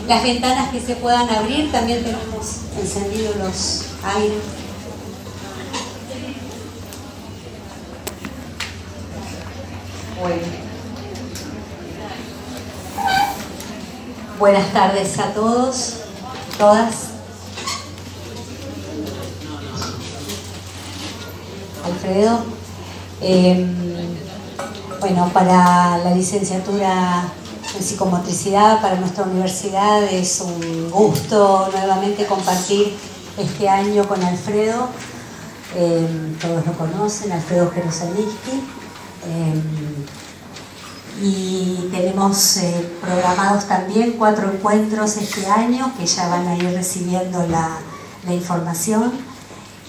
Las ventanas que se puedan abrir, también tenemos encendidos los aires. Bueno. Buenas tardes a todos, todas. Alfredo. Bueno, para la licenciatura en psicomotricidad, para nuestra universidad, es un gusto nuevamente compartir este año con Alfredo. Todos lo conocen, Alfredo Jerusalitsky. Y tenemos programados también 4 encuentros este año que ya van a ir recibiendo la información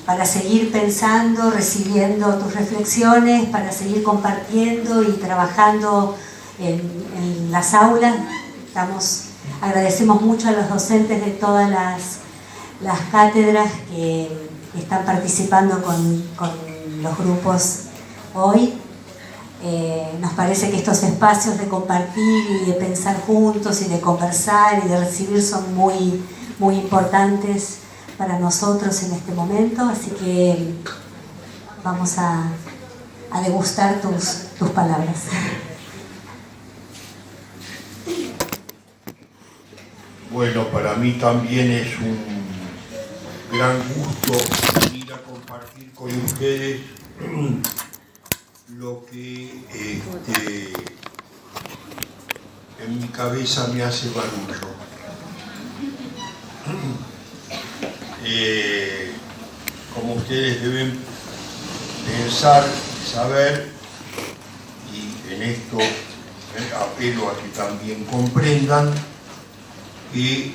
para seguir pensando, recibiendo tus reflexiones, para seguir compartiendo y trabajando en las aulas. Agradecemos mucho a los docentes de todas las cátedras que están participando con los grupos hoy. Nos parece que estos espacios de compartir y de pensar juntos y de conversar y de recibir son muy, muy importantes para nosotros en este momento, así que vamos a degustar tus palabras. Bueno, para mí también es un gran gusto ir a compartir con ustedes lo que en mi cabeza me hace barullo. Como ustedes deben pensar, saber, y en esto apelo a que también comprendan que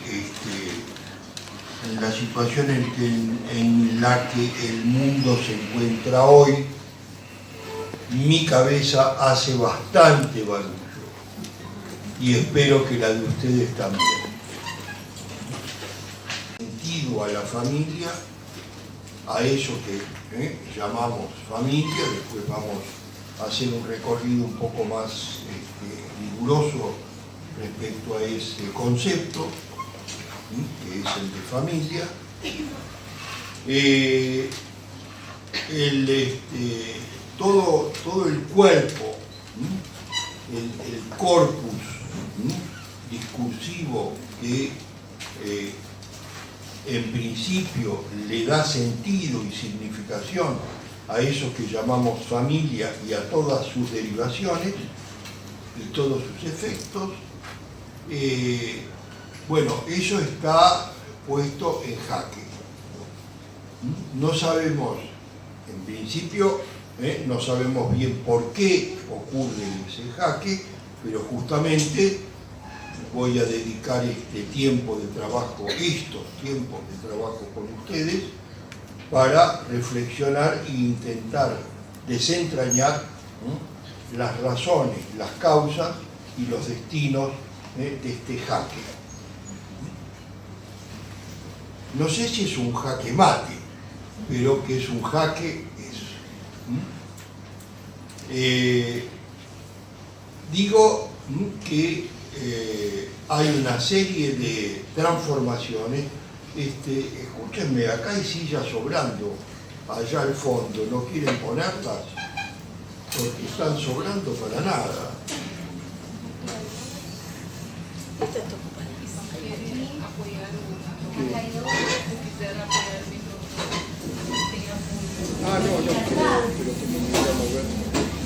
en la situación en la que el mundo se encuentra hoy, mi cabeza hace bastante barullo y espero que la de ustedes también. Sentido a la familia, a eso que llamamos familia. Después vamos a hacer un recorrido un poco más riguroso respecto a ese concepto, que es el de familia. Todo el cuerpo, el corpus discursivo que en principio le da sentido y significación a eso que llamamos familia y a todas sus derivaciones y todos sus efectos, bueno, eso está puesto en jaque. No sabemos, en principio, no sabemos bien por qué ocurre ese jaque, pero justamente voy a dedicar estos tiempos de trabajo con ustedes para reflexionar e intentar desentrañar las razones, las causas y los destinos de este jaque. No sé si es un jaque mate, pero que es un jaque es. Digo que hay una serie de transformaciones. Escúchenme, acá hay sillas sobrando allá al fondo, ¿no quieren ponerlas? Porque están sobrando para nada.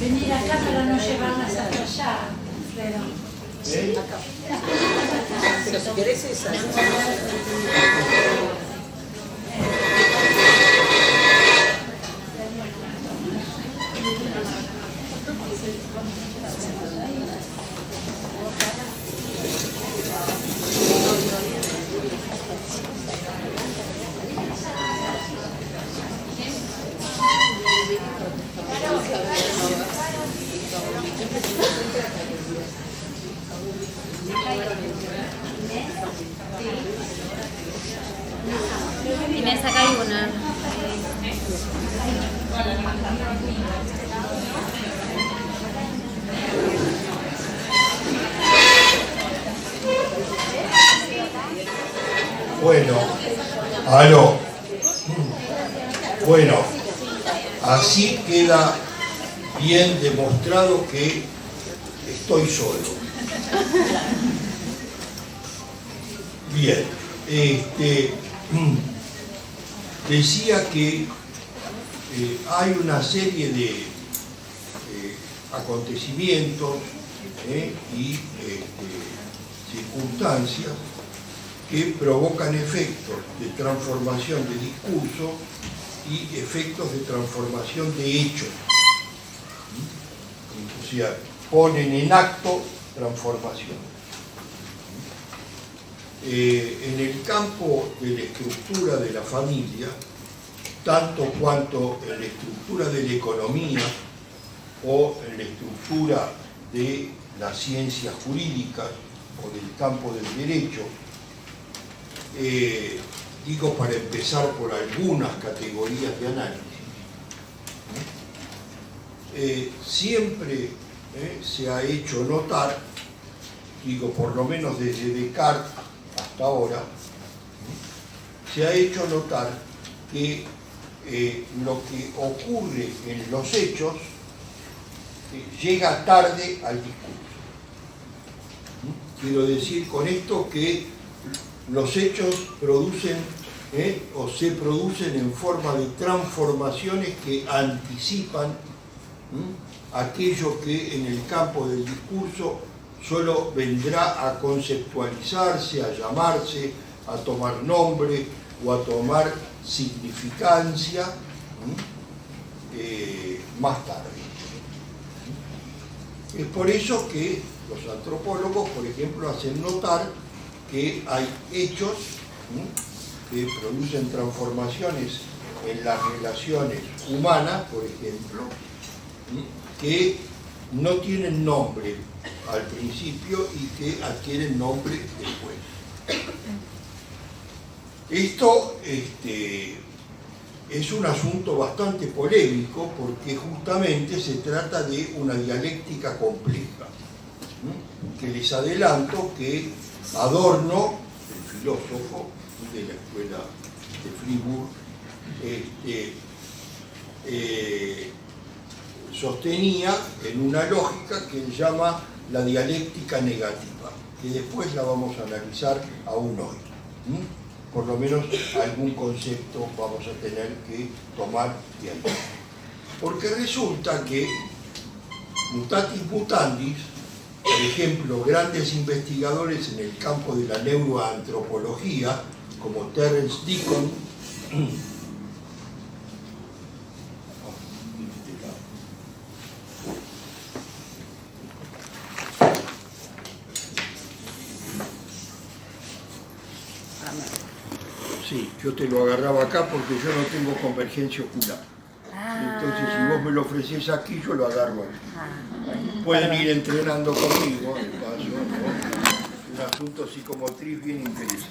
Venir acá para no llevarlas hasta allá, Alfredo. Acá. Pero si querés esa. Inés, acá hay una. Bueno, aló. Bueno, así queda bien demostrado que estoy solo. Bien, decía que hay una serie de acontecimientos y circunstancias que provocan efectos de transformación de discurso y efectos de transformación de hechos. O sea, ponen en acto transformación. En el campo de la estructura de la familia, tanto cuanto en la estructura de la economía o en la estructura de las ciencias jurídicas o del campo del derecho, digo para empezar por algunas categorías de análisis, siempre se ha hecho notar, digo por lo menos desde Descartes hasta ahora, se ha hecho notar que lo que ocurre en los hechos llega tarde al discurso. Quiero decir con esto que los hechos producen o se producen en forma de transformaciones que anticipan aquello que en el campo del discurso solo vendrá a conceptualizarse, a llamarse, a tomar nombre o a tomar significancia más tarde. Es por eso que los antropólogos, por ejemplo, hacen notar que hay hechos que producen transformaciones en las relaciones humanas, por ejemplo, que no tienen nombre al principio y que adquieren nombre después. Esto es un asunto bastante polémico porque justamente se trata de una dialéctica compleja, que les adelanto que Adorno, el filósofo de la escuela de Fribourg, sostenía en una lógica que él llama la dialéctica negativa, que después la vamos a analizar aún hoy. Por lo menos algún concepto vamos a tener que tomar de ahí. Porque resulta que, mutatis mutandis, por ejemplo, grandes investigadores en el campo de la neuroantropología, como Terence Deacon, sí, yo te lo agarraba acá porque yo no tengo convergencia ocular. Entonces, si vos me lo ofrecés aquí, yo lo agarro aquí. Pueden ir entrenando conmigo, de paso, ¿no? Un asunto psicomotriz bien interesante.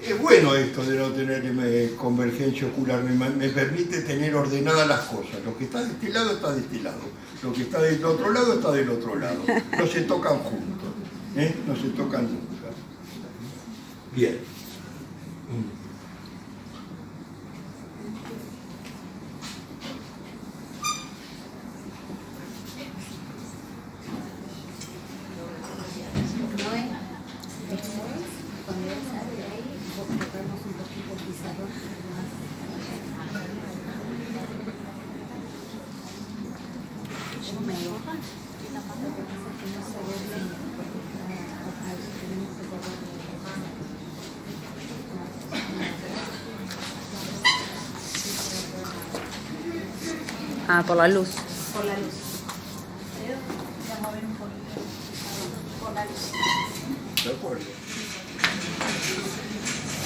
Es bueno esto de no tener convergencia ocular, me permite tener ordenadas las cosas. Lo que está de este lado está de este lado, lo que está del otro lado está del otro lado. No se tocan juntos, no se tocan nunca. Bien. Ah, por la luz. Por la luz. Vamos a ver un poquito. Por la luz. ¿De acuerdo?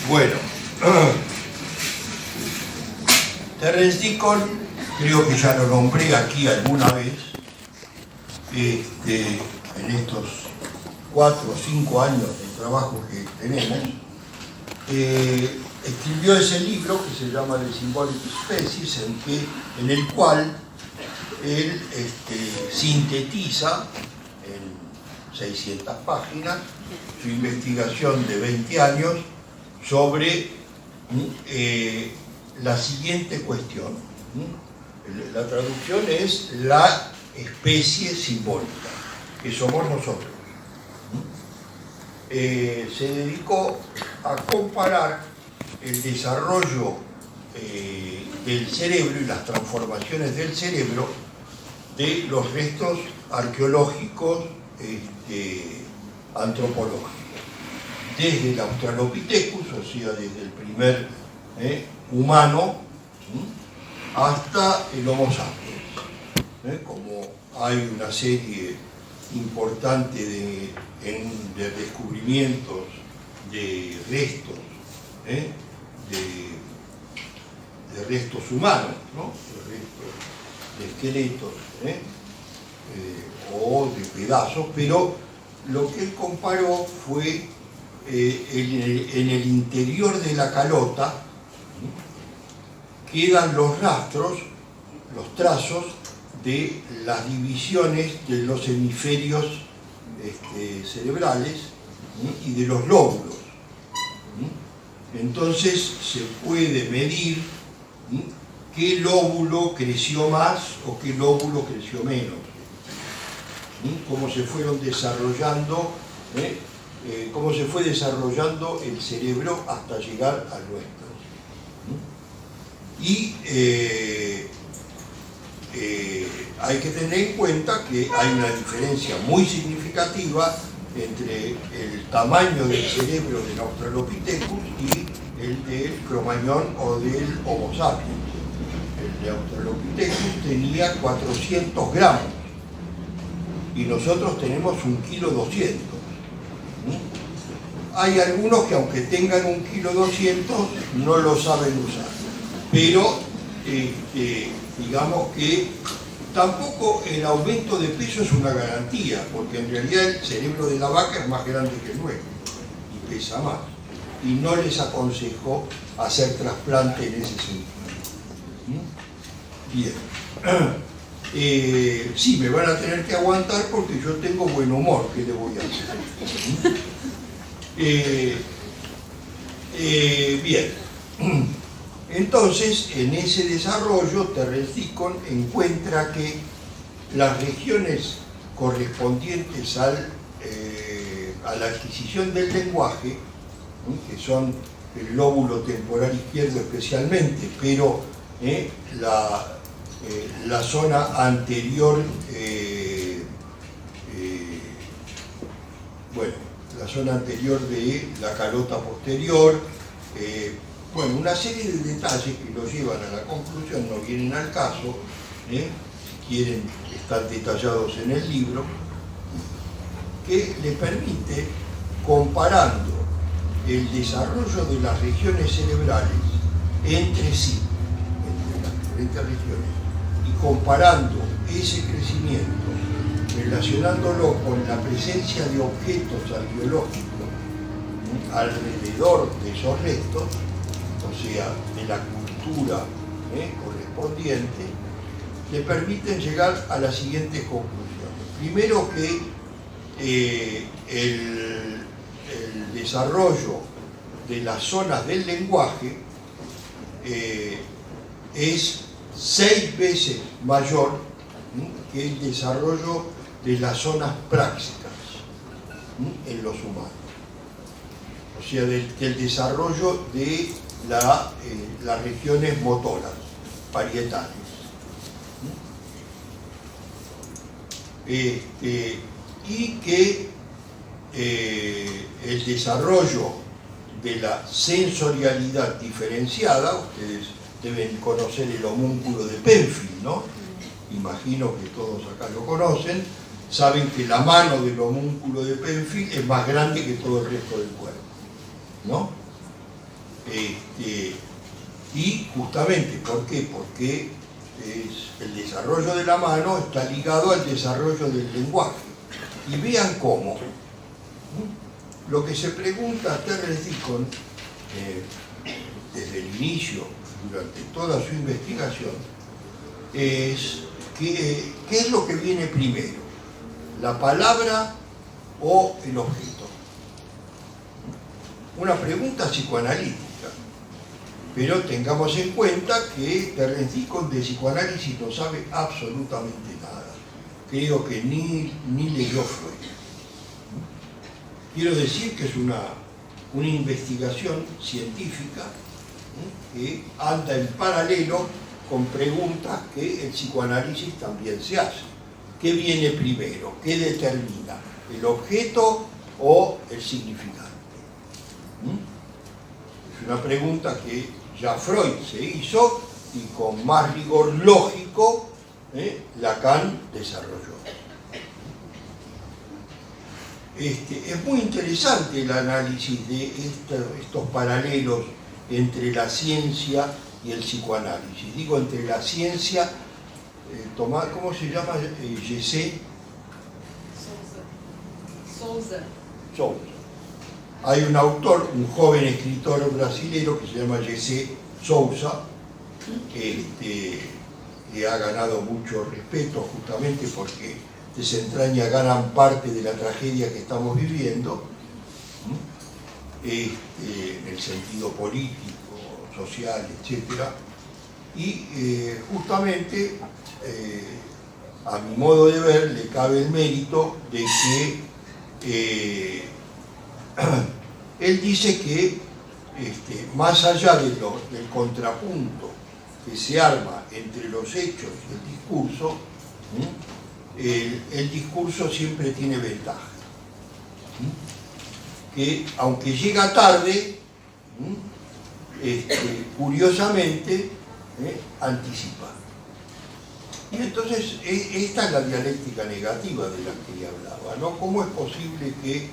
Bueno. Terence Deacon, creo que ya lo nombré aquí alguna vez, en estos 4 o 5 años de trabajo que tenemos, escribió ese libro que se llama The Symbolic Species, en el cual él sintetiza en 600 páginas su investigación de 20 años sobre la siguiente cuestión. La traducción es la especie simbólica, que somos nosotros. Se dedicó a comparar el desarrollo del cerebro y las transformaciones del cerebro de los restos arqueológicos antropológicos, desde el Australopithecus, o sea, desde el primer humano, hasta el Homo sapiens. Como hay una serie importante de descubrimientos de restos, de restos humanos, ¿no? De restos de esqueletos o de pedazos, pero lo que él comparó fue en el interior de la calota quedan los rastros, los trazos de las divisiones de los hemisferios cerebrales y de los lóbulos. Entonces se puede medir qué lóbulo creció más o qué lóbulo creció menos, cómo se fueron desarrollando, cómo se fue desarrollando el cerebro hasta llegar al nuestro. Y hay que tener en cuenta que hay una diferencia muy significativa entre el tamaño del cerebro del Australopithecus y el del Cromañón o del Homo sapiens. El de Australopithecus tenía 400 gramos y nosotros tenemos 1,2 kilos. Hay algunos que aunque tengan 1,2 kilos no lo saben usar, pero digamos que tampoco el aumento de peso es una garantía, porque en realidad el cerebro de la vaca es más grande que el nuestro y pesa más. Y no les aconsejo hacer trasplante en ese sentido. Bien. Sí, me van a tener que aguantar porque yo tengo buen humor, ¿qué le voy a hacer? Bien. Entonces, en ese desarrollo, Terence Deacon encuentra que las regiones correspondientes a la adquisición del lenguaje, que son el lóbulo temporal izquierdo especialmente, pero la zona anterior, la zona anterior de la calota posterior, una serie de detalles que lo llevan a la conclusión, no vienen al caso, si quieren están detallados en el libro, que le permite, comparando el desarrollo de las regiones cerebrales entre sí, entre las diferentes regiones, y comparando ese crecimiento, relacionándolo con la presencia de objetos arqueológicos alrededor de esos restos, o sea, de la cultura correspondiente, le permiten llegar a las siguientes conclusiones. Primero que el desarrollo de las zonas del lenguaje es 6 veces mayor que el desarrollo de las zonas práxicas en los humanos. O sea, del desarrollo de las regiones motoras, parietales. Y que el desarrollo de la sensorialidad diferenciada, ustedes deben conocer el homúnculo de Penfield, ¿no? Imagino que todos acá lo conocen, saben que la mano del homúnculo de Penfield es más grande que todo el resto del cuerpo, ¿no? Y justamente, ¿por qué? Porque el desarrollo de la mano está ligado al desarrollo del lenguaje. Y vean cómo. Lo que se pregunta a Terence Deacon desde el inicio, durante toda su investigación, es ¿qué es lo que viene primero? ¿La palabra o el objeto? Una pregunta psicoanalítica, pero tengamos en cuenta que Terence Deacon de psicoanálisis no sabe absolutamente nada. Creo que ni leyó Freud. Quiero decir que es una investigación científica que anda en paralelo con preguntas que el psicoanálisis también se hace. ¿Qué viene primero? ¿Qué determina? ¿El objeto o el significante? Es una pregunta que ya Freud se hizo y con más rigor lógico Lacan desarrolló. Es muy interesante el análisis de estos paralelos entre la ciencia y el psicoanálisis. Digo, entre la ciencia, ¿cómo se llama? Jesse Souza. Hay un autor, un joven escritor brasileño que se llama Jesse Souza, que ha ganado mucho respeto justamente porque desentraña gran parte de la tragedia que estamos viviendo, en el sentido político, social, etc. Y justamente, a mi modo de ver, le cabe el mérito de que él dice que más allá del contrapunto que se arma entre los hechos y el discurso, el discurso siempre tiene ventaja. Que aunque llega tarde, curiosamente anticipa. Y entonces esta es la dialéctica negativa de la que hablaba, ¿no? ¿Cómo es posible que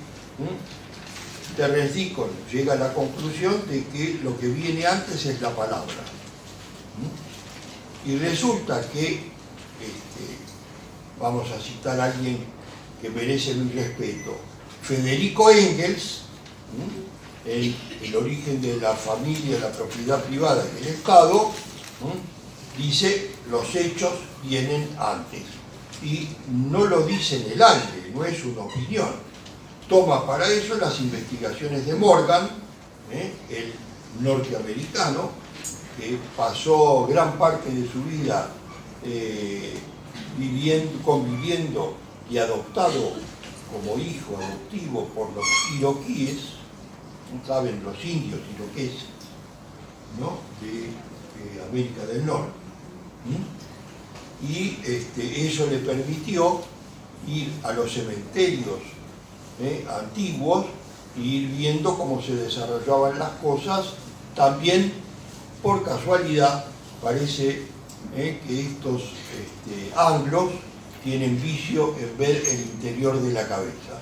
Terence Deacon llega a la conclusión de que lo que viene antes es la palabra? Y resulta que, vamos a citar a alguien que merece mi respeto, Federico Engels, el origen de la familia, la propiedad privada y el Estado, dice los hechos vienen antes. Y no lo dice en el aire, no es una opinión. Toma para eso las investigaciones de Morgan, el norteamericano, que pasó gran parte de su vida conviviendo y adoptado como hijo adoptivo por los iroquíes, saben, los indios iroquíes, ¿no?, de América del Norte. Y eso le permitió ir a los cementerios antiguos e ir viendo cómo se desarrollaban las cosas. También, por casualidad, parece que estos anglos tienen vicio en ver el interior de la cabeza,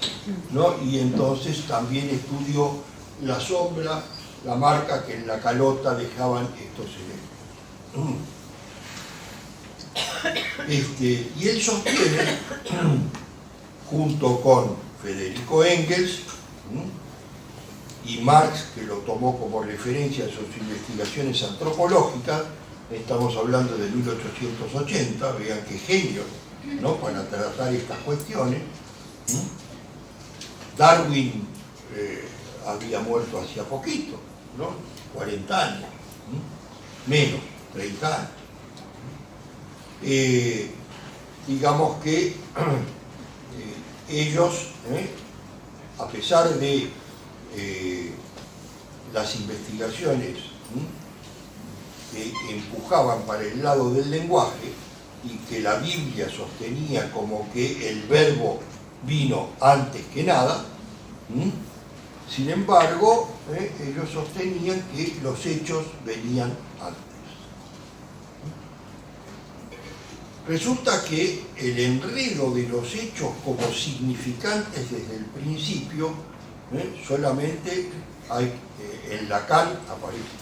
¿no? Y entonces también estudió la sombra, la marca que en la calota dejaban estos elementos. Y él sostiene, junto con Federico Engels y Marx, que lo tomó como referencia a sus investigaciones antropológicas, estamos hablando de 1880, vean qué genio, ¿no?, para tratar estas cuestiones. Darwin había muerto hacía poquito, ¿no?, 40 años, menos, 30 años. Digamos que ellos, a pesar de las investigaciones que empujaban para el lado del lenguaje y que la Biblia sostenía como que el verbo vino antes que nada, sin embargo, ellos sostenían que los hechos venían antes. Resulta que el enredo de los hechos como significantes desde el principio, solamente hay, en Lacan aparece,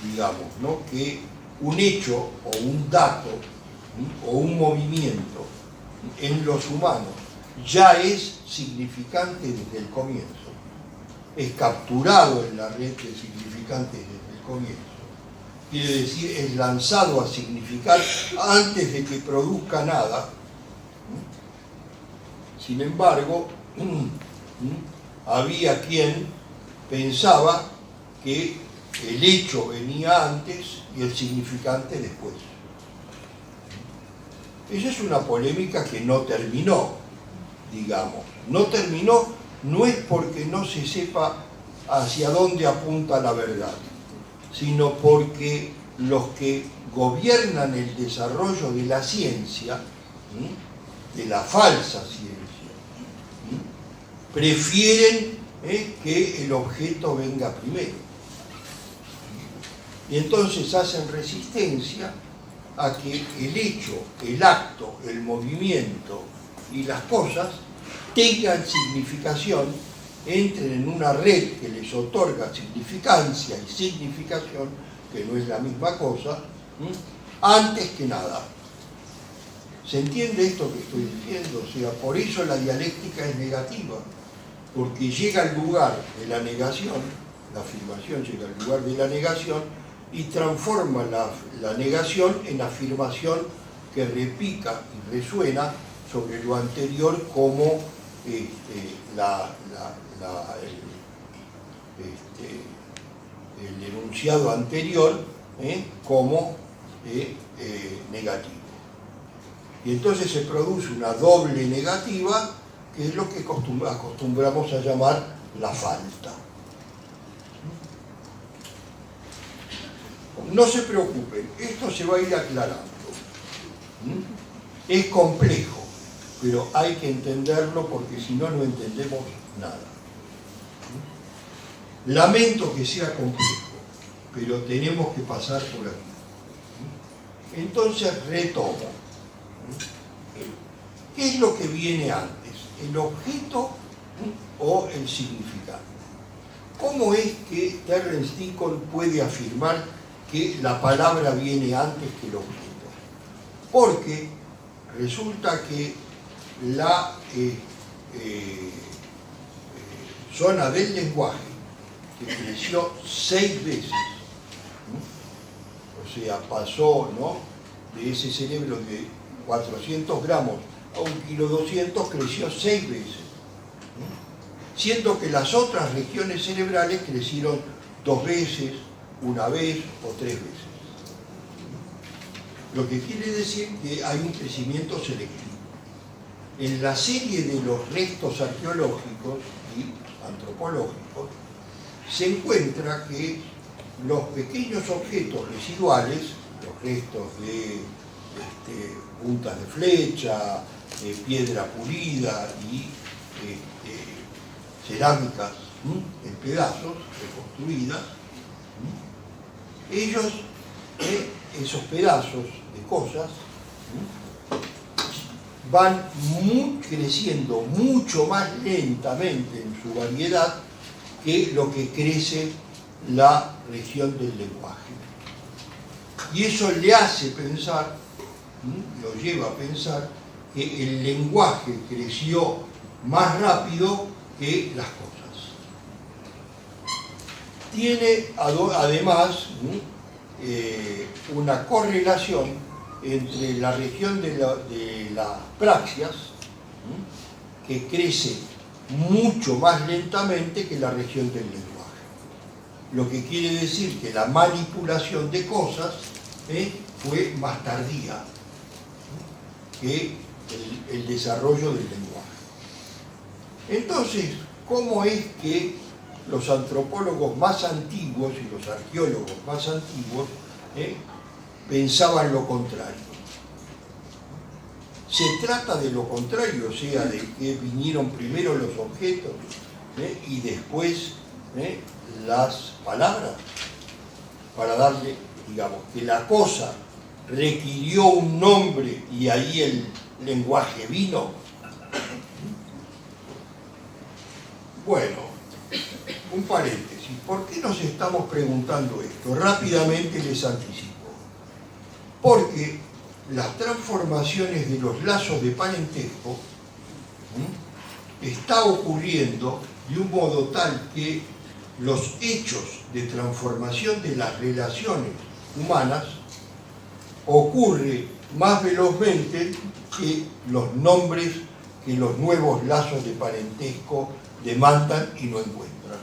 digamos, ¿no?, que un hecho o un dato o un movimiento en los humanos ya es significante desde el comienzo, es capturado en la red de significantes desde el comienzo, quiere decir es lanzado a significar antes de que produzca nada. Sin embargo, había quien pensaba que el hecho venía antes y el significante después. Esa es una polémica que no terminó, digamos. No terminó, no es porque no se sepa hacia dónde apunta la verdad, sino porque los que gobiernan el desarrollo de la ciencia, de la falsa ciencia, prefieren que el objeto venga primero. Y entonces hacen resistencia a que el hecho, el acto, el movimiento y las cosas tengan significación, entren en una red que les otorga significancia y significación, que no es la misma cosa, antes que nada. ¿Se entiende esto que estoy diciendo? O sea, por eso la dialéctica es negativa, porque llega al lugar de la negación, la afirmación llega al lugar de la negación y transforma la negación en afirmación que repica y resuena sobre lo anterior como el enunciado anterior como negativo. Y entonces se produce una doble negativa, que es lo que acostumbramos a llamar la falta. No se preocupen, esto se va a ir aclarando. Es complejo, pero hay que entenderlo porque si no, no entendemos nada. Lamento que sea complejo, pero tenemos que pasar por aquí. Entonces retomo. ¿Qué es lo que viene antes? ¿El objeto o el significado? ¿Cómo es que Terence Deacon puede afirmar que la palabra viene antes que el objeto? Porque resulta que la zona del lenguaje, que creció 6 veces, o sea, pasó, ¿no?, de ese cerebro de 400 gramos a 1,2 kg, creció 6 veces, siendo que las otras regiones cerebrales crecieron 2 veces, 1 vez o 3 veces. Lo que quiere decir que hay un crecimiento selectivo. En la serie de los restos arqueológicos y antropológicos se encuentra que los pequeños objetos residuales, los restos de puntas de flecha, de piedra pulida y cerámicas en pedazos reconstruidas, esos pedazos de cosas van creciendo mucho más lentamente en su variedad que lo que crece la región del lenguaje. Y eso le hace pensar, lo lleva a pensar, que el lenguaje creció más rápido que las cosas. Tiene además una correlación entre la región de las praxias, que crece mucho más lentamente que la región del lenguaje. Lo que quiere decir que la manipulación de cosas fue más tardía que el desarrollo del lenguaje. Entonces, ¿cómo es que los antropólogos más antiguos y los arqueólogos más antiguos pensaban lo contrario? Se trata de lo contrario, o sea, de que vinieron primero los objetos y después las palabras, para darle, digamos, que la cosa requirió un nombre y ahí el lenguaje vino. Bueno, un paréntesis. ¿Por qué nos estamos preguntando esto? Rápidamente les anticipo. Porque las transformaciones de los lazos de parentesco está ocurriendo de un modo tal que los hechos de transformación de las relaciones humanas ocurre más velozmente que los nombres que los nuevos lazos de parentesco demandan y no encuentran.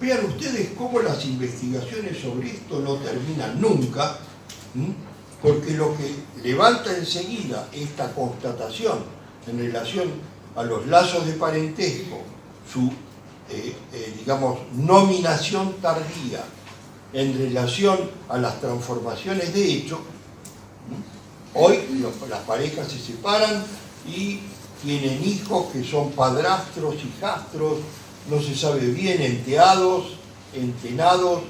Vean ustedes cómo las investigaciones sobre esto no terminan nunca, porque lo que levanta enseguida esta constatación en relación a los lazos de parentesco, su, digamos, nominación tardía en relación a las transformaciones de hecho, hoy las parejas se separan y tienen hijos que son padrastros, hijastros, no se sabe bien, enteados, entenados,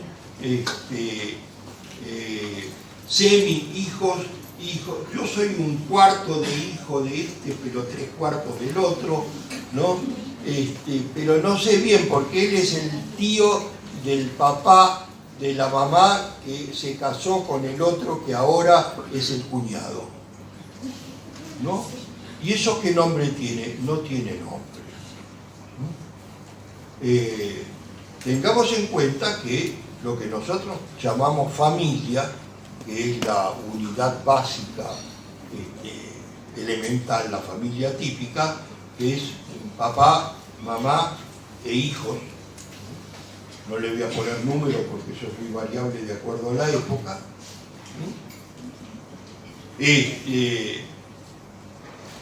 semi-hijos, hijos. Yo soy un cuarto de hijo de este, pero 3/4 del otro, ¿no? Pero no sé bien, porque él es el tío del papá de la mamá que se casó con el otro que ahora es el cuñado, ¿no? ¿Y eso qué nombre tiene? No tiene nombre. Tengamos en cuenta que lo que nosotros llamamos familia, que es la unidad básica elemental, la familia típica, que es papá, mamá e hijos. No le voy a poner número porque eso es muy variable de acuerdo a la época.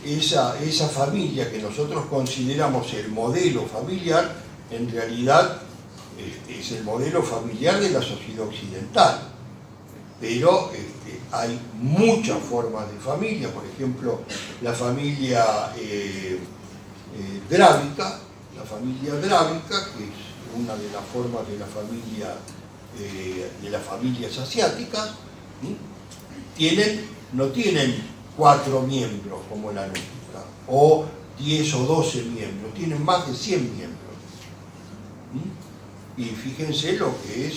Esa familia que nosotros consideramos el modelo familiar, en realidad es el modelo familiar de la sociedad occidental. Pero hay muchas formas de familia, por ejemplo, la familia drávica, que es una de las formas de las familias asiáticas, no tienen 4 miembros como la nuestra, o 10 o 12 miembros, tienen más de 100 miembros. Y fíjense lo que es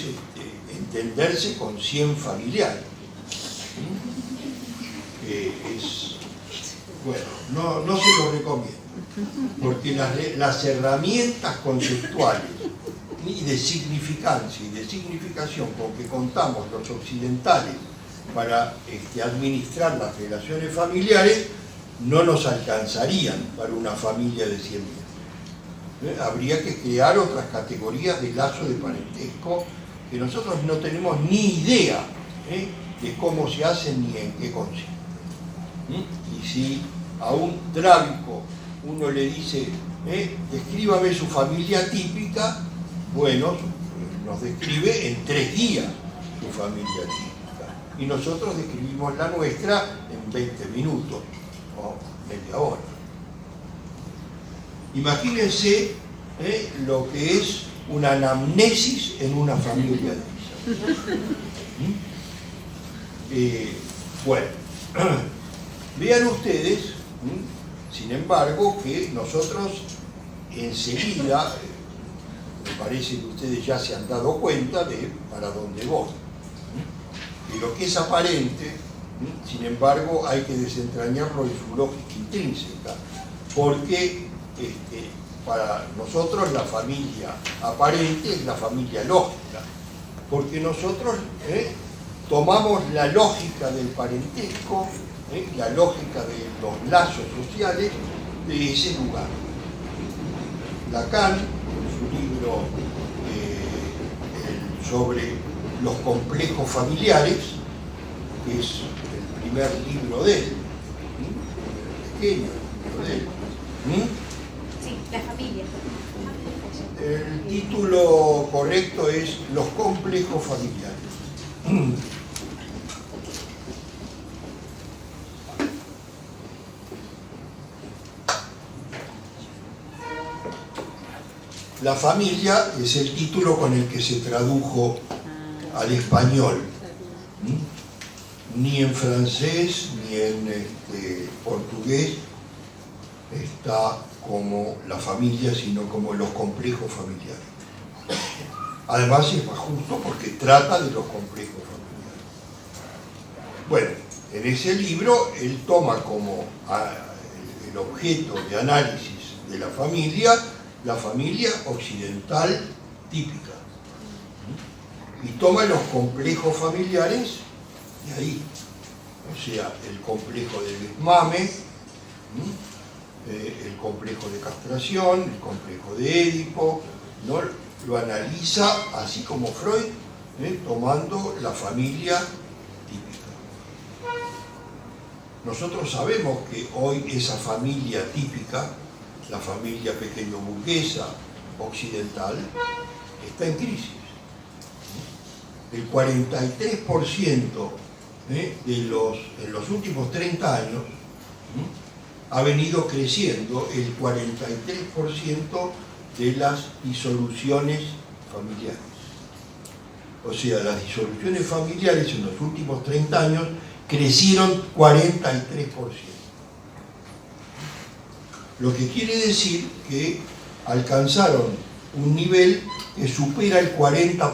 entenderse con 100 familiares. Bueno, no se lo recomiendo, porque las herramientas conceptuales y de significancia y de significación con que contamos los occidentales para administrar las relaciones familiares no nos alcanzarían para una familia de 100 miembros. Habría que crear otras categorías de lazo de parentesco que nosotros no tenemos ni idea de cómo se hacen ni en qué consisten. Y si a un drávico uno le dice, descríbame su familia típica, bueno, nos describe en 3 días su familia típica. Y nosotros describimos la nuestra en 20 minutos o media hora. Imagínense lo que es una anamnesis en una familia de esas. Bueno, vean ustedes, sin embargo, que nosotros enseguida, me parece que ustedes ya se han dado cuenta de para dónde voy. De lo que es aparente, sin embargo, hay que desentrañarlo en su lógica intrínseca, porque para nosotros la familia aparente es la familia lógica, porque nosotros tomamos la lógica del parentesco, la lógica de los lazos sociales de ese lugar. Lacan, en su libro sobre los complejos familiares, que es el primer libro de él, el pequeño libro de él. Sí, la familia. El título correcto es Los complejos familiares. La familia es el título con el que se tradujo al español. Ni en francés ni en portugués está como la familia, sino como los complejos familiares. Además es más justo porque trata de los complejos familiares. Bueno, en ese libro él toma como el objeto de análisis de la familia occidental típica. y toma los complejos familiares de ahí. O sea, el complejo del desmame, el complejo de castración, el complejo de Édipo, ¿no? Lo analiza así como Freud, tomando la familia típica. Nosotros sabemos que hoy esa familia típica, la familia pequeño burguesa occidental, está en crisis. El 43% en los últimos 30 años ha venido creciendo el 43% de las disoluciones familiares. O sea, las disoluciones familiares en los últimos 30 años crecieron 43%. Lo que quiere decir que alcanzaron un nivel que supera el 40%.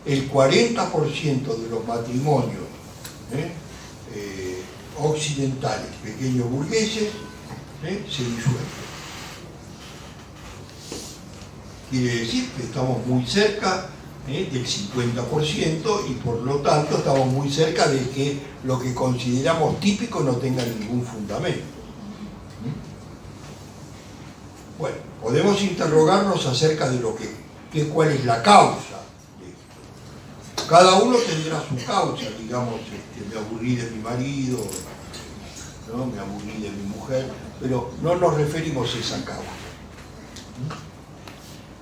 El 40% de los matrimonios occidentales, pequeños burgueses, se disuelven. Quiere decir que estamos muy cerca del 50% y por lo tanto estamos muy cerca de que lo que consideramos típico no tenga ningún fundamento. Bueno, podemos interrogarnos acerca de cuál es la causa de esto. Cada uno tendrá su causa, digamos, me aburrí de mi marido, ¿no? Me aburrí de mi mujer, pero no nos referimos a esa causa.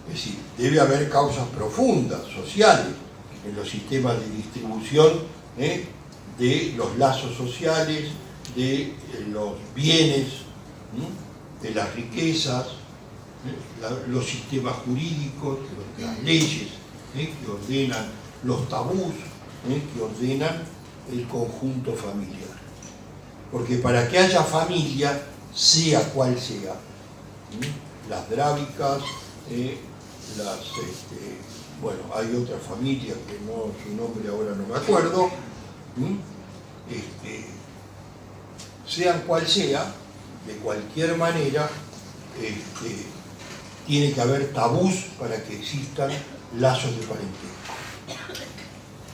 Es decir, debe haber causas profundas, sociales, en los sistemas de distribución de los lazos sociales, de los bienes, de las riquezas, los sistemas jurídicos, las leyes que ordenan, los tabús que ordenan el conjunto familiar. Porque para que haya familia, sea cual sea, las drábicas, bueno, hay otra familia que no, su nombre ahora no me acuerdo, sean cual sea, de cualquier manera, tiene que haber tabús para que existan lazos de parentesco.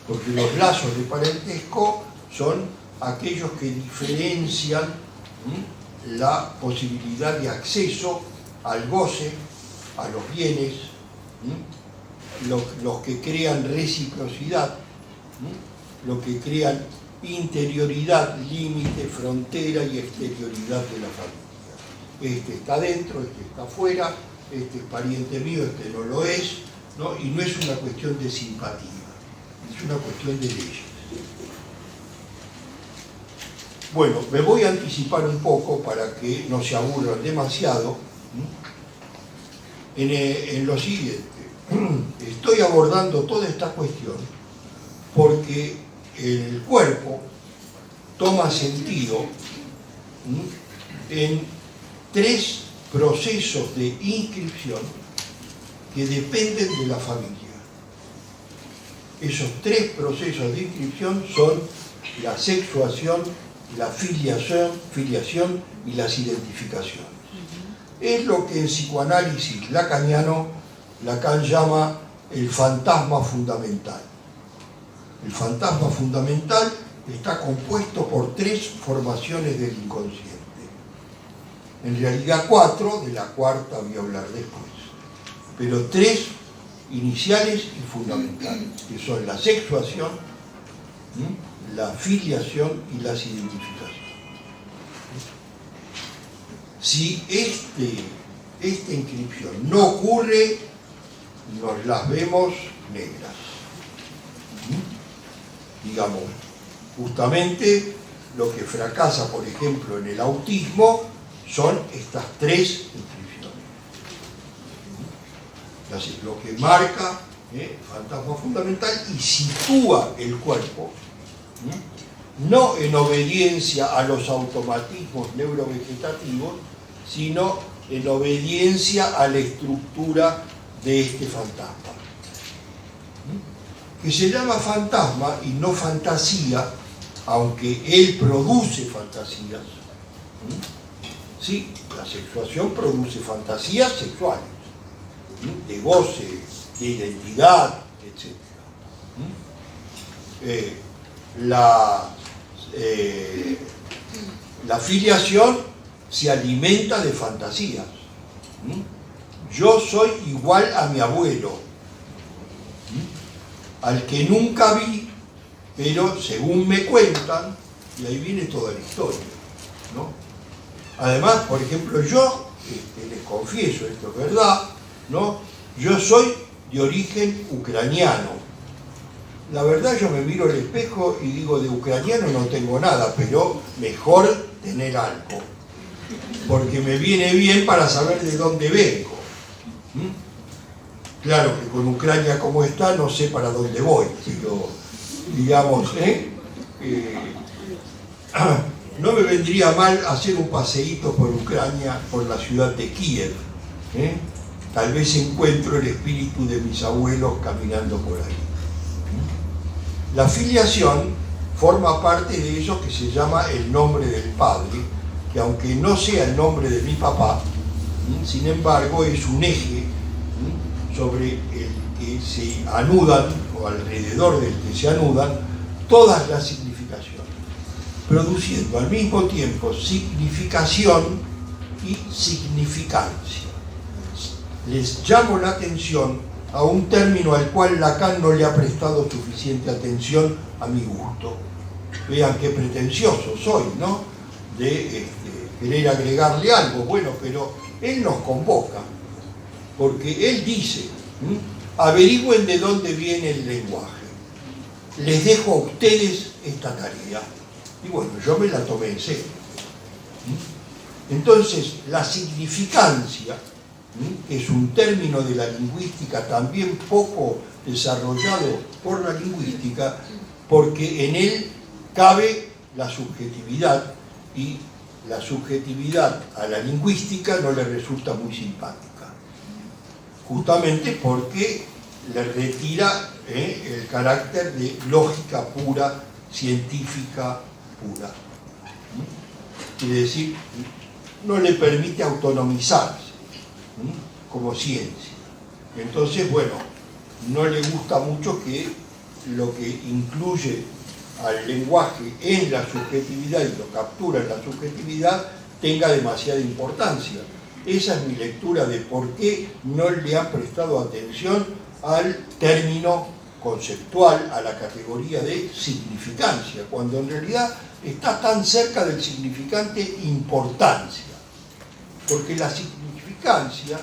Porque los lazos de parentesco son aquellos que diferencian la posibilidad de acceso al goce, a los bienes, los que crean reciprocidad, los que crean interioridad, límite, frontera y exterioridad de la familia. Este está dentro, este está afuera, este es pariente mío, este no lo es, ¿no? Y no es una cuestión de simpatía, es una cuestión de leyes. Bueno, me voy a anticipar un poco para que no se aburran demasiado en lo siguiente. Estoy abordando toda esta cuestión porque el cuerpo toma sentido en tres procesos de inscripción que dependen de la familia. Esos tres procesos de inscripción son la sexuación, la filiación y las identificaciones. Es lo que en psicoanálisis lacaniano, Lacan llama el fantasma fundamental. El fantasma fundamental está compuesto por tres formaciones del inconsciente. En realidad 4, de la cuarta voy a hablar después. Pero 3 iniciales y fundamentales, que son la sexuación, la filiación y las identificaciones. Si esta inscripción no ocurre, nos las vemos negras. Digamos, justamente lo que fracasa, por ejemplo, en el autismo son estas 3 inscripciones. Entonces, lo que marca fantasma fundamental y sitúa el cuerpo, no en obediencia a los automatismos neurovegetativos, sino en obediencia a la estructura de este fantasma. Que se llama fantasma y no fantasía, aunque él produce fantasías. Sí, la sexuación produce fantasías sexuales, de goce de identidad, etc. La filiación se alimenta de fantasías. Yo soy igual a mi abuelo, al que nunca vi, pero según me cuentan, y ahí viene toda la historia, ¿no? Además, por ejemplo, yo, les confieso, esto es verdad, ¿no? Yo soy de origen ucraniano. La verdad, yo me miro al espejo y digo, de ucraniano no tengo nada, pero mejor tener algo, porque me viene bien para saber de dónde vengo. Claro que con Ucrania como está, no sé para dónde voy, pero digamos, no me vendría mal hacer un paseíto por Ucrania, por la ciudad de Kiev. Tal vez encuentro el espíritu de mis abuelos caminando por ahí. La filiación forma parte de eso que se llama el nombre del padre, que aunque no sea el nombre de mi papá, sin embargo es un eje sobre el que se anudan, o alrededor del que se anudan, todas las significaciones, produciendo al mismo tiempo significación y significancia. Les llamo la atención a un término al cual Lacan no le ha prestado suficiente atención a mi gusto. Vean qué pretencioso soy, ¿no? De querer agregarle algo. Bueno, pero él nos convoca, porque él dice, averigüen de dónde viene el lenguaje. Les dejo a ustedes esta tarea. Y bueno, yo me la tomé en serio. Entonces, la significancia, que es un término de la lingüística también poco desarrollado por la lingüística, porque en él cabe la subjetividad, y la subjetividad a la lingüística no le resulta muy simpática, justamente porque le retira el carácter de lógica pura, científica pura. Quiere decir, no le permite autonomizarse como ciencia. Entonces, bueno, no le gusta mucho que lo que incluye al lenguaje en la subjetividad y lo captura en la subjetividad tenga demasiada importancia. Esa es mi lectura de por qué no le han prestado atención al término conceptual, a la categoría de significancia, cuando en realidad está tan cerca del significante importancia, porque la significancia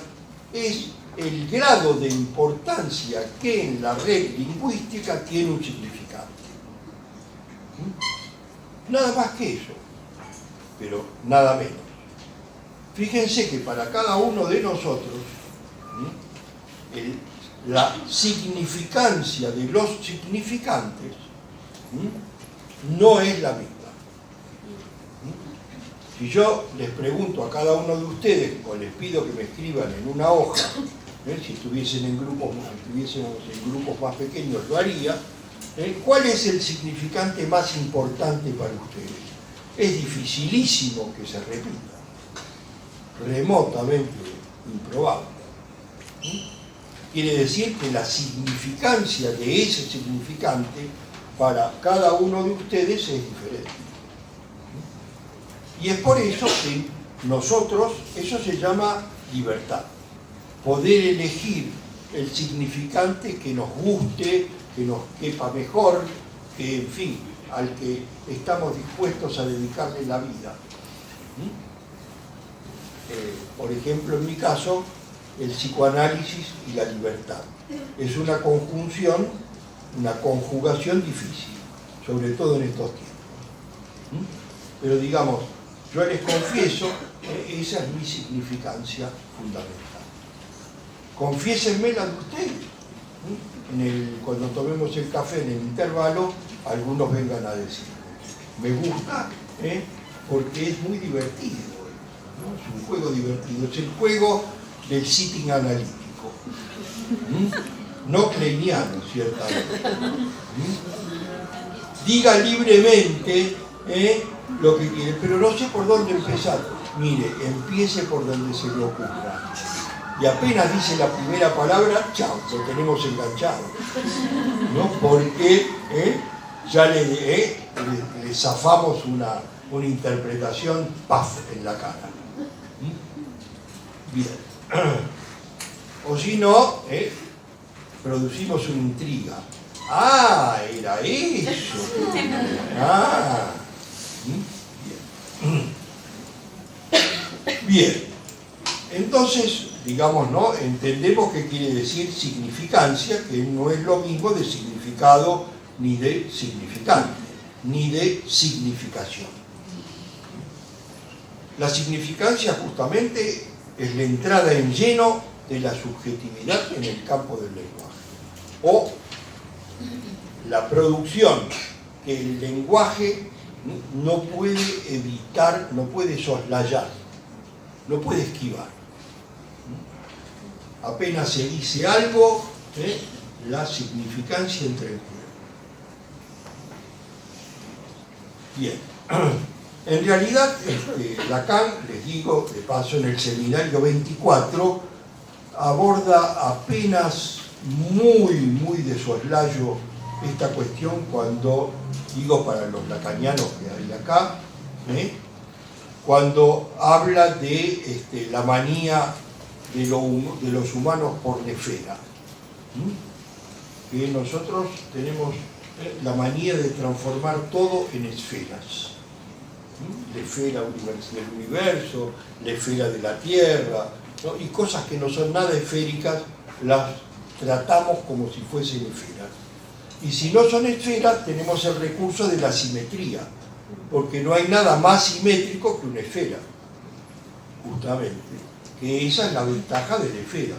es el grado de importancia que en la red lingüística tiene un significante. Nada más que eso, pero nada menos. Fíjense que para cada uno de nosotros, la significancia de los significantes no es la misma. Si yo les pregunto a cada uno de ustedes, o les pido que me escriban en una hoja, si estuviésemos en grupos más pequeños lo haría, ¿cuál es el significante más importante para ustedes? Es dificilísimo que se repita, remotamente improbable. Quiere decir que la significancia de ese significante para cada uno de ustedes es diferente. Y es por eso que nosotros, eso se llama libertad. Poder elegir el significante que nos guste, que nos quepa mejor, que, en fin, al que estamos dispuestos a dedicarle la vida. Por ejemplo, en mi caso, el psicoanálisis y la libertad. Es una conjunción, una conjugación difícil, sobre todo en estos tiempos. Pero digamos, yo les confieso, esa es mi significancia fundamental. Confiésenme la de ustedes. Cuando tomemos el café en el intervalo, algunos vengan a decir, me gusta, porque es muy divertido, ¿no? Es un juego divertido, es el juego del sitting analítico, no kleiniano, ciertamente. Diga libremente lo que quiere, pero no sé por dónde empezar. Mire, empiece por donde se le ocurra. Y apenas dice la primera palabra, chao, lo tenemos enganchado, ¿no? Porque ya le zafamos una interpretación, ¡paf!, en la cara. Bien. O si no, producimos una intriga. ¡Ah, era eso! ¡Ah! Bien. Bien. Entonces, digamos, ¿no? Entendemos qué quiere decir significancia, que no es lo mismo de significado ni de significante, ni de significación. La significancia justamente es la entrada en lleno de la subjetividad en el campo del lenguaje, o la producción que el lenguaje no puede evitar, no puede soslayar, no puede esquivar. Apenas se dice algo, la significancia entra en juego. Bien. En realidad, Lacan, les digo, de paso, en el seminario 24, aborda apenas muy de soslayo esta cuestión cuando, digo para los lacanianos que hay acá, cuando habla de la manía de los humanos por la esfera. Que nosotros tenemos la manía de transformar todo en esferas. La esfera del universo, la esfera de la Tierra, ¿no? Y cosas que no son nada esféricas las tratamos como si fuesen esferas. Y si no son esferas, tenemos el recurso de la simetría, porque no hay nada más simétrico que una esfera, justamente, que esa es la ventaja de la esfera.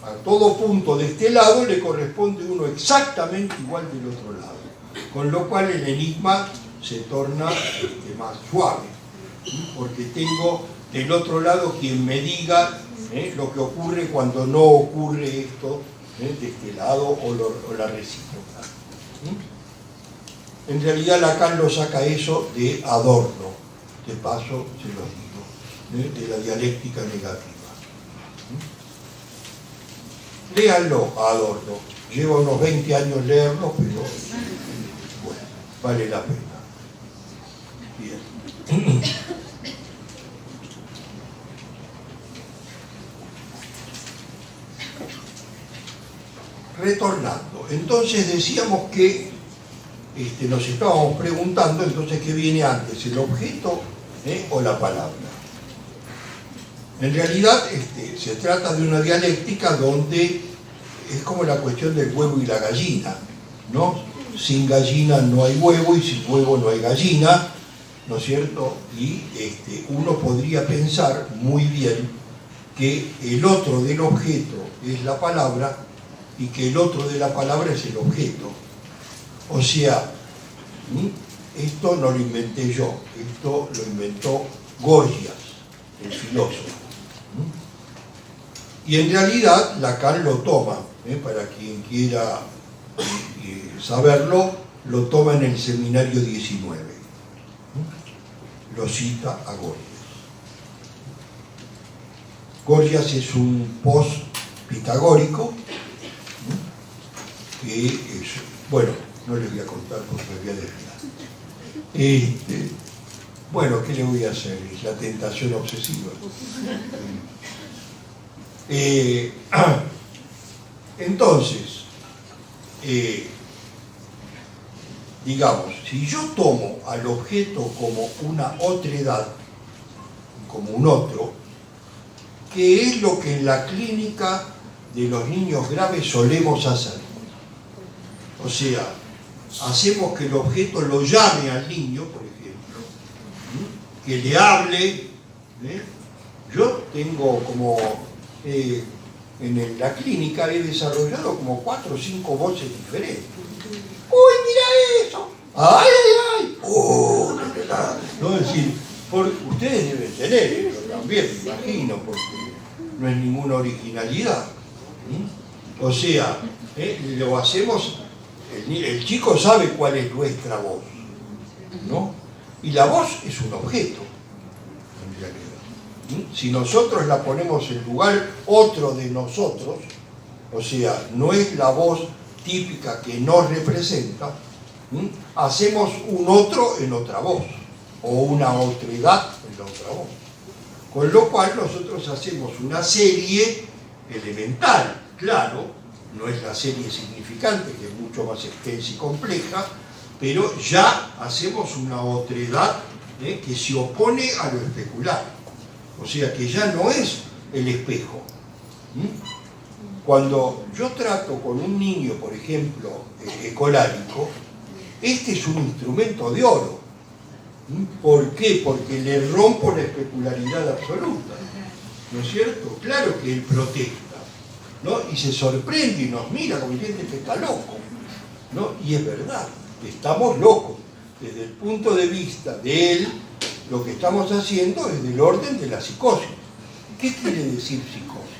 A todo punto de este lado le corresponde uno exactamente igual del otro lado, con lo cual el enigma se torna más suave, porque tengo del otro lado quien me diga lo que ocurre cuando no ocurre esto de este lado, o la recíproca. En realidad Lacan lo saca eso de Adorno, de paso se lo digo, de la dialéctica negativa. Léanlo a Adorno, lleva unos 20 años leerlo, pero bueno, vale la pena. Bien. Retornando, entonces decíamos que nos estábamos preguntando entonces qué viene antes, el objeto o la palabra. En realidad se trata de una dialéctica donde es como la cuestión del huevo y la gallina, ¿no? Sin gallina no hay huevo y sin huevo no hay gallina, ¿no es cierto? Y uno podría pensar muy bien que el otro del objeto es la palabra y que el otro de la palabra es el objeto. O sea, esto no lo inventé yo, esto lo inventó Gorgias, el filósofo. Y en realidad Lacan lo toma, para quien quiera saberlo, lo toma en el seminario 19. Lo cita a Gorgias. Gorgias es un post-pitagórico, que es, bueno, no les voy a contar porque me voy a desviar. Bueno, ¿qué le voy a hacer? Es la tentación obsesiva. Entonces, digamos, si yo tomo al objeto como una otredad, como un otro, ¿qué es lo que en la clínica de los niños graves solemos hacer? O sea, hacemos que el objeto lo llame al niño, por ejemplo, que le hable. Yo tengo como, en la clínica he desarrollado como 4 o 5 voces diferentes. ¡Uy, mira eso! ¡Ay, ay, ay! ¡Oh! No, es decir, ustedes deben tener eso también, me imagino, porque no es ninguna originalidad. O sea, lo hacemos, el chico sabe cuál es nuestra voz, ¿no? Y la voz es un objeto, en realidad. Si nosotros la ponemos en lugar otro de nosotros, o sea, no es la voz típica que nos representa, hacemos un otro en otra voz, o una otredad en la otra voz. Con lo cual nosotros hacemos una serie elemental, claro, no es la serie significante, que es mucho más extensa y compleja, pero ya hacemos una otredad que se opone a lo especular. O sea que ya no es el espejo. Cuando yo trato con un niño, por ejemplo, escolárico, este es un instrumento de oro. ¿Por qué? Porque le rompo la especularidad absoluta. ¿No es cierto? Claro que él protesta, ¿no? Y se sorprende y nos mira como diciendo que está loco, ¿no? Y es verdad, estamos locos. Desde el punto de vista de él, lo que estamos haciendo es del orden de la psicosis. ¿Qué quiere decir psicosis?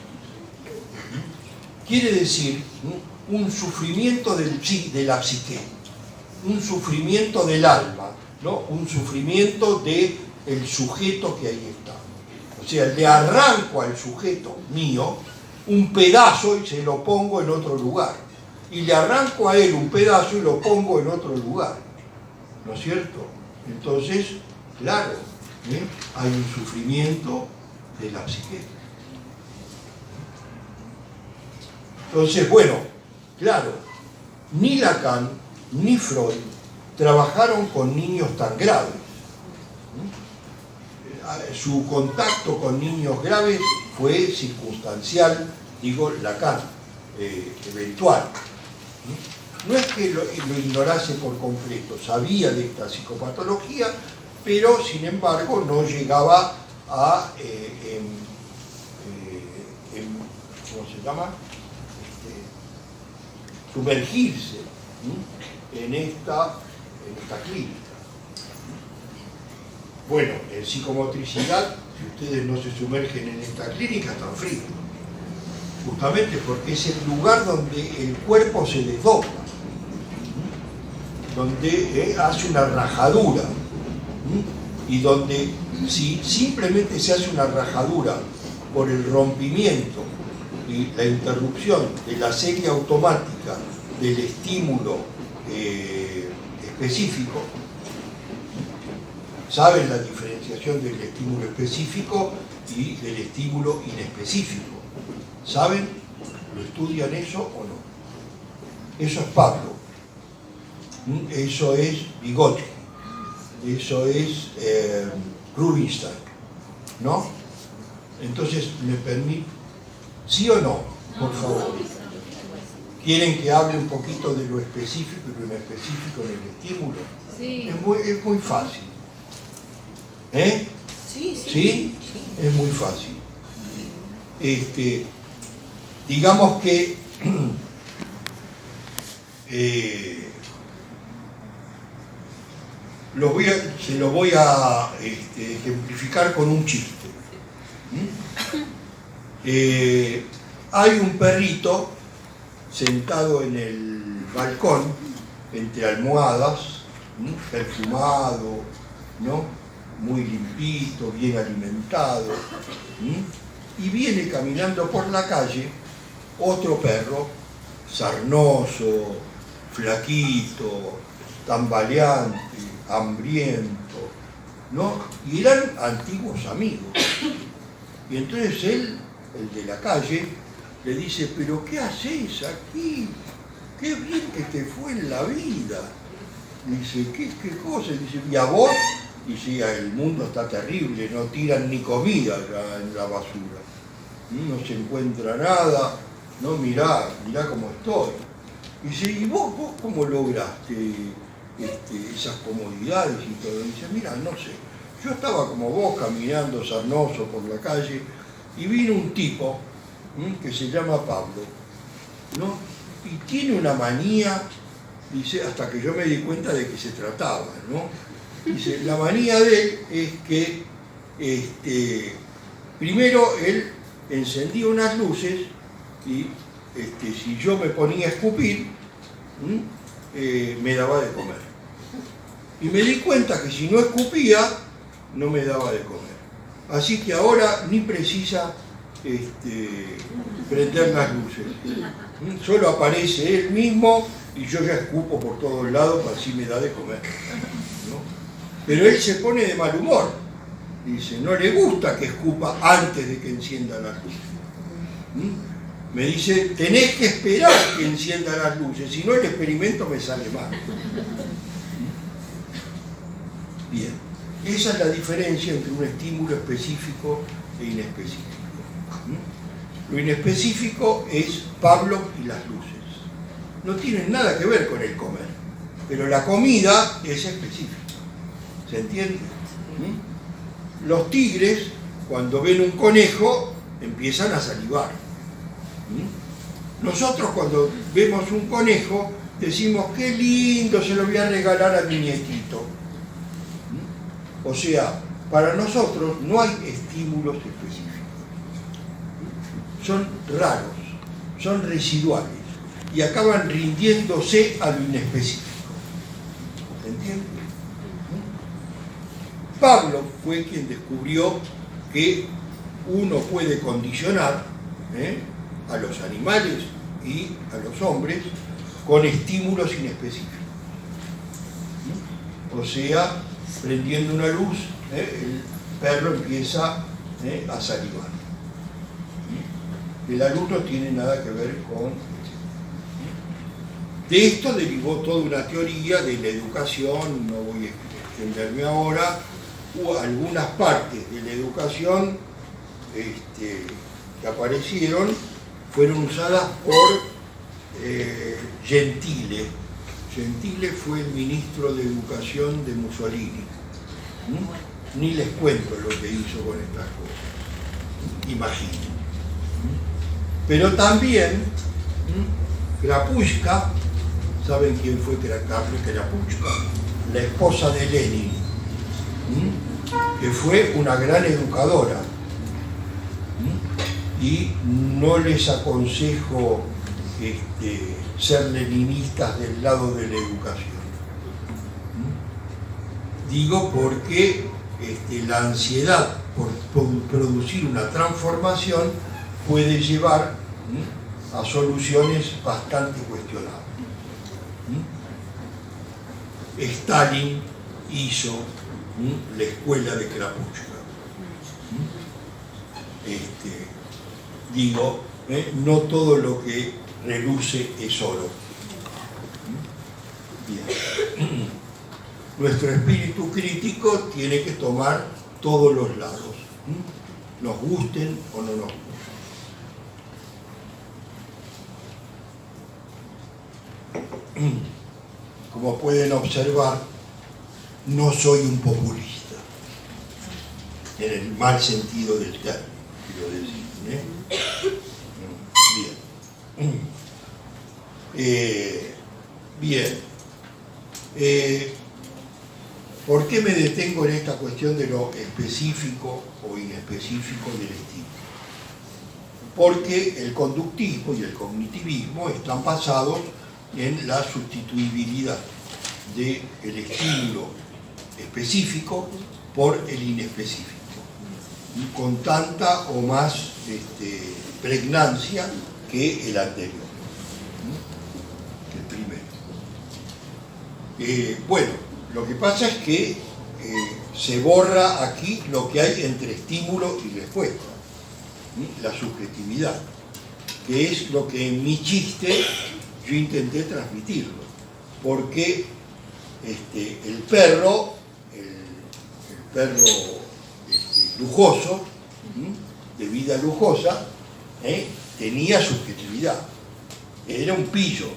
Quiere decir un sufrimiento de la psique, un sufrimiento del alma, ¿no? Un sufrimiento del sujeto que ahí está. O sea, le arranco al sujeto mío un pedazo y se lo pongo en otro lugar. Y le arranco a él un pedazo y lo pongo en otro lugar. ¿No es cierto? Entonces, claro, hay un sufrimiento de la psique. Entonces, bueno, claro, ni Lacan ni Freud trabajaron con niños tan graves. Su contacto con niños graves fue circunstancial, digo, Lacan, eventual. No es que lo ignorase por completo, sabía de esta psicopatología, pero sin embargo no llegaba a, ¿cómo se llama? Sumergirse en esta clínica. Bueno, en psicomotricidad, si ustedes no se sumergen en esta clínica, están fríos. Justamente porque es el lugar donde el cuerpo se desdobla, donde hace una rajadura, y donde si simplemente se hace una rajadura por el rompimiento y la interrupción de la serie automática del estímulo específico, ¿saben la diferenciación del estímulo específico y del estímulo inespecífico? ¿Saben? ¿Lo estudian eso o no? Eso es Pablo, eso es Vygotsky, eso es Rubinstein, ¿no? Entonces, ¿me permite? ¿Sí o no? Por favor. ¿Quieren que hable un poquito de lo específico y lo inespecífico en el estímulo? Sí. Es muy fácil. Sí. ¿Sí? Es muy fácil. Digamos que se lo voy a ejemplificar con un chiste. Hay un perrito sentado en el balcón, entre almohadas, perfumado, ¿no? Muy limpito, bien alimentado, y viene caminando por la calle otro perro, sarnoso, flaquito, tambaleante, hambriento, ¿no? Y eran antiguos amigos. Y entonces él, el de la calle, le dice: ¿pero qué haces aquí? ¡Qué bien que te fue en la vida! Dice: ¿qué cosa? Dice: ¿y a vos? Dice: el mundo está terrible, no tiran ni comida ya en la basura. No se encuentra nada, no, mirá cómo estoy. Dice: ¿y vos cómo lograste esas comodidades y todo? Dice: mira, no sé, yo estaba como vos caminando sarnoso por la calle y vino un tipo que se llama Pablo, ¿no? Y tiene una manía, dice, hasta que yo me di cuenta de que se trataba, ¿no? Dice, la manía de él es que primero él encendía unas luces y si yo me ponía a escupir, me daba de comer. Y me di cuenta que si no escupía, no me daba de comer. Así que ahora ni precisa prender las luces. Solo aparece él mismo y yo ya escupo por todos lados para así me da de comer, ¿no? Pero él se pone de mal humor. Dice, no le gusta que escupa antes de que encienda las luces. Me dice, tenés que esperar que encienda las luces, si no el experimento me sale mal. Bien, esa es la diferencia entre un estímulo específico e inespecífico. Lo inespecífico es Pavlov y las luces. No tienen nada que ver con el comer, pero la comida es específica. ¿Se entiende? Los tigres, cuando ven un conejo, empiezan a salivar. Nosotros cuando vemos un conejo, decimos, qué lindo, se lo voy a regalar a mi nietito. O sea, para nosotros no hay estímulos específicos. Son raros, son residuales y acaban rindiéndose a lo inespecífico. ¿Se entiende? Pablo fue quien descubrió que uno puede condicionar a los animales y a los hombres con estímulos inespecíficos. O sea, prendiendo una luz, el perro empieza a salivar. Que la luz no tiene nada que ver con... De esto derivó toda una teoría de la educación, no voy a extenderme ahora, algunas partes de la educación que aparecieron fueron usadas por Gentile. Gentile fue el ministro de Educación de Mussolini. Ni les cuento lo que hizo con estas cosas. Imaginen. Pero también Krapushka, ¿saben quién fue Krapushka? La esposa de Lenin, que fue una gran educadora. Y no les aconsejo ser leninistas del lado de la educación. Digo porque la ansiedad por producir una transformación puede llevar a soluciones bastante cuestionables. Stalin hizo la escuela de Krapushka. Digo, no todo lo que reluce es oro. Bien. Nuestro espíritu crítico tiene que tomar todos los lados, nos gusten o no nos gusten. Como pueden observar, no soy un populista, en el mal sentido del término, quiero decir. Bien. ¿Por qué me detengo en esta cuestión de lo específico o inespecífico del estilo? Porque el conductismo y el cognitivismo están basados en la sustituibilidad del estímulo específico por el inespecífico, con tanta o más pregnancia que el anterior, el primero. Bueno, lo que pasa es que se borra aquí lo que hay entre estímulo y respuesta, la subjetividad, que es lo que en mi chiste yo intenté transmitirlo, porque el perro lujoso, de vida lujosa, tenía subjetividad, era un pillo,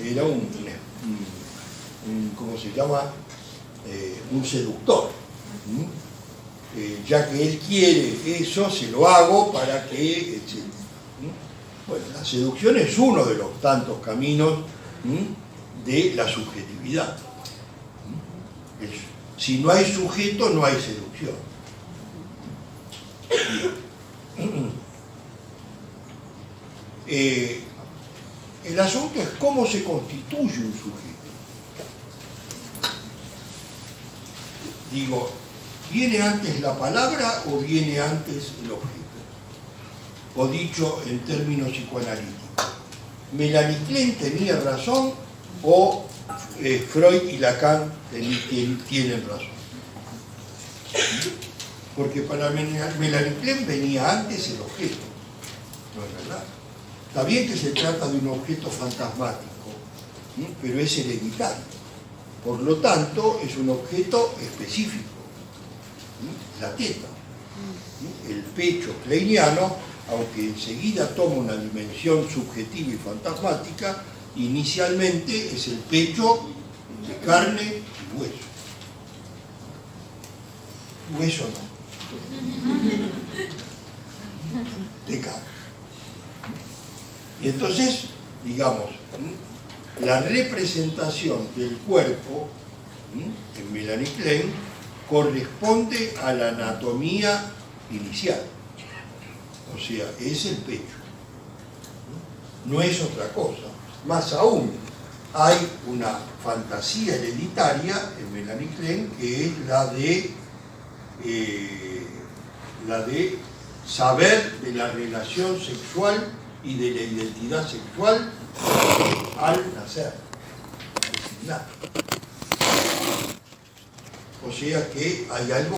era ¿cómo se llama? Un seductor, ya que él quiere eso, se lo hago para que, etc. Bueno, la seducción es uno de los tantos caminos de la subjetividad. Si no hay sujeto, no hay seducción. El asunto es cómo se constituye un sujeto. Digo, ¿Viene antes la palabra o viene antes el objeto? O dicho en términos psicoanalíticos, ¿Melanie Klein tenía razón o Freud y Lacan tienen razón? Porque para Melanie Klein venía antes el objeto, ¿no es verdad? Está bien que se trata de un objeto fantasmático, ¿sí? Pero es hereditario. Por lo tanto, es un objeto específico, ¿sí? La teta. ¿Sí? El pecho kleiniano, aunque enseguida toma una dimensión subjetiva y fantasmática, inicialmente es el pecho de carne y hueso. Hueso no. De carne. Y entonces, digamos, la representación del cuerpo en Melanie Klein corresponde a la anatomía inicial. O sea, es el pecho. No es otra cosa. Más aún, hay una fantasía hereditaria en Melanie Klein que es la de saber de la relación sexual y de la identidad sexual al nacer, al final. O sea que hay algo